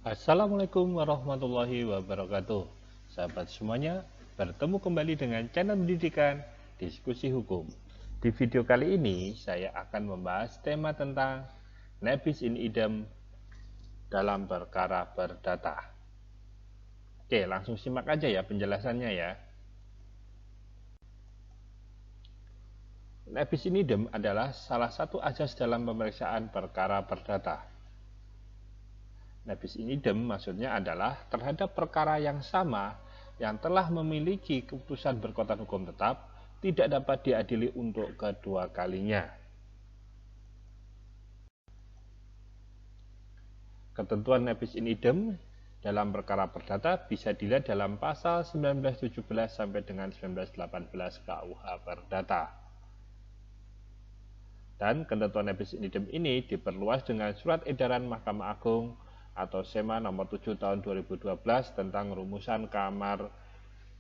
Assalamualaikum warahmatullahi wabarakatuh. Sahabat semuanya, bertemu kembali dengan channel pendidikan Diskusi Hukum. Di video kali ini saya akan membahas tema tentang nebis in idem dalam perkara perdata. Oke, langsung simak aja ya penjelasannya ya. Nebis in idem adalah salah satu asas dalam pemeriksaan perkara perdata. Nebis in idem maksudnya adalah terhadap perkara yang sama yang telah memiliki keputusan berkekuatan hukum tetap tidak dapat diadili untuk kedua kalinya. Ketentuan nebis in idem dalam perkara perdata bisa dilihat dalam pasal 1917 sampai dengan 1918 KUH Perdata. Dan ketentuan nebis in idem ini diperluas dengan surat edaran Mahkamah Agung atau SEMA nomor 7 tahun 2012 tentang rumusan kamar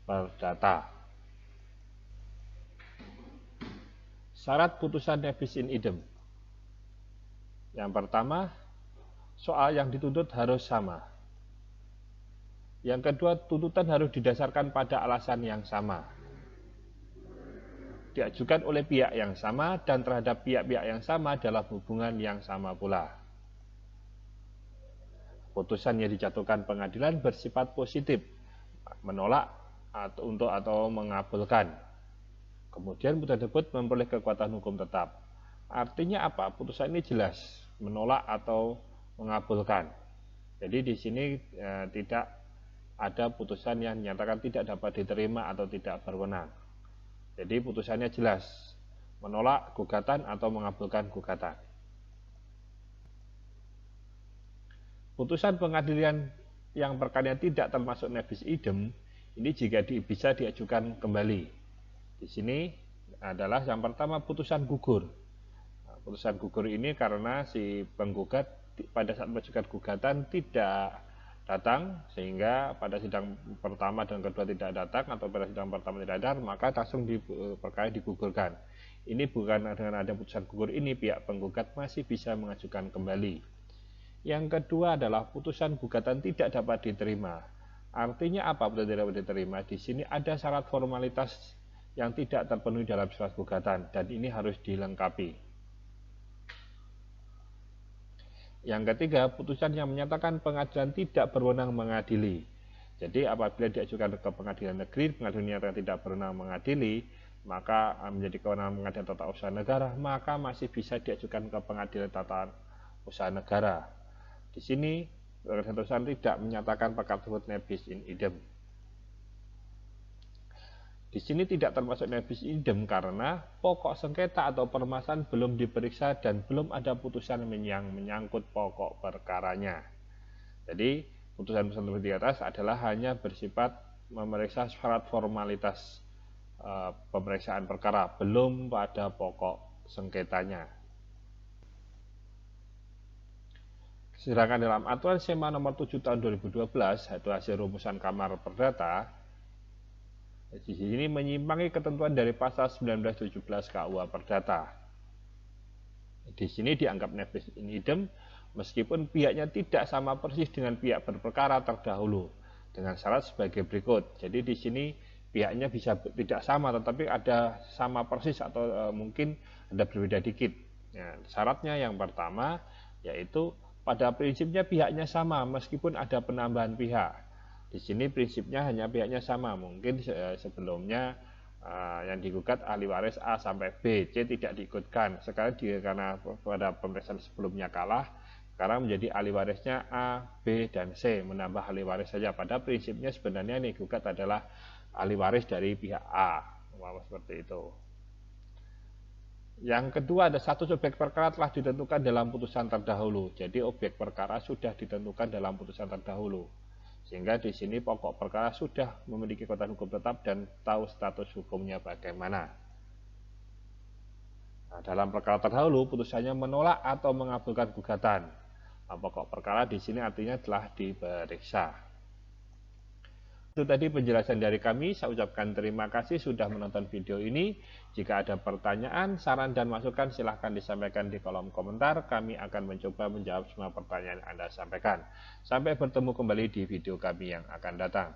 perdata. Syarat putusan nebis in idem. Yang pertama, soal yang dituntut harus sama. Yang kedua, tuntutan harus didasarkan pada alasan yang sama, diajukan oleh pihak yang sama, dan terhadap pihak-pihak yang sama dalam hubungan yang sama pula. Putusan yang dijatuhkan pengadilan bersifat positif, menolak atau mengabulkan. Kemudian putusan tersebut memperoleh kekuatan hukum tetap. Artinya apa? Putusan ini jelas, menolak atau mengabulkan. Jadi di sini tidak ada putusan yang dinyatakan tidak dapat diterima atau tidak berwenang. Jadi putusannya jelas, menolak gugatan atau mengabulkan gugatan. Putusan pengadilan yang perkaranya tidak termasuk nebis idem ini jika bisa diajukan kembali. Di sini adalah yang pertama putusan gugur. Nah, putusan gugur ini karena si penggugat pada saat mengajukan gugatan tidak datang, sehingga pada sidang pertama dan kedua tidak datang, atau pada sidang pertama tidak ada, maka langsung perkara digugurkan. Ini bukan dengan ada putusan gugur ini pihak penggugat masih bisa mengajukan kembali. Yang kedua adalah putusan gugatan tidak dapat diterima. Artinya apa putusan tidak dapat diterima? Di sini ada syarat formalitas yang tidak terpenuhi dalam surat gugatan dan ini harus dilengkapi. Yang ketiga, putusan yang menyatakan pengadilan tidak berwenang mengadili. Jadi apabila diajukan ke pengadilan negeri, pengadilan nyatakan tidak berwenang mengadili, maka menjadi kewenangan pengadilan tata usaha negara, maka masih bisa diajukan ke pengadilan tata usaha negara. Di sini putusan tidak menyatakan perkara tersebut nebis in idem. Di sini tidak termasuk nebis in idem karena pokok sengketa atau permasalahan belum diperiksa dan belum ada putusan yang menyangkut pokok perkaranya. Jadi putusan-putusan seperti atas adalah hanya bersifat memeriksa syarat formalitas pemeriksaan perkara, belum pada pokok sengketanya. Sedangkan dalam aturan SEMA nomor 7 tahun 2012, yaitu hasil rumusan kamar perdata, di sini menyimpangi ketentuan dari pasal 1917 KUH Perdata. Di sini dianggap nebis in idem meskipun pihaknya tidak sama persis dengan pihak berperkara terdahulu dengan syarat sebagai berikut. Jadi di sini pihaknya bisa tidak sama tetapi ada sama persis atau mungkin ada berbeda dikit. Nah, syaratnya yang pertama yaitu pada prinsipnya pihaknya sama meskipun ada penambahan pihak. Di sini prinsipnya hanya pihaknya sama, mungkin sebelumnya yang digugat ahli waris A sampai B, C tidak diikutkan. Sekarang karena pada pemeriksaan sebelumnya kalah, sekarang menjadi ahli warisnya A, B, dan C, menambah ahli waris saja. Pada prinsipnya sebenarnya yang digugat adalah ahli waris dari pihak A, seperti itu. Yang kedua, ada status objek perkara telah ditentukan dalam putusan terdahulu. Jadi objek perkara sudah ditentukan dalam putusan terdahulu. Sehingga di sini pokok perkara sudah memiliki kekuatan hukum tetap dan tahu status hukumnya bagaimana. Nah, dalam perkara terdahulu putusannya menolak atau mengabulkan gugatan. Nah, pokok perkara di sini artinya telah diperiksa. Itu tadi penjelasan dari kami. Saya ucapkan terima kasih sudah menonton video ini. Jika ada pertanyaan, saran, dan masukan silahkan disampaikan di kolom komentar. Kami akan mencoba menjawab semua pertanyaan yang Anda sampaikan. Sampai bertemu kembali di video kami yang akan datang.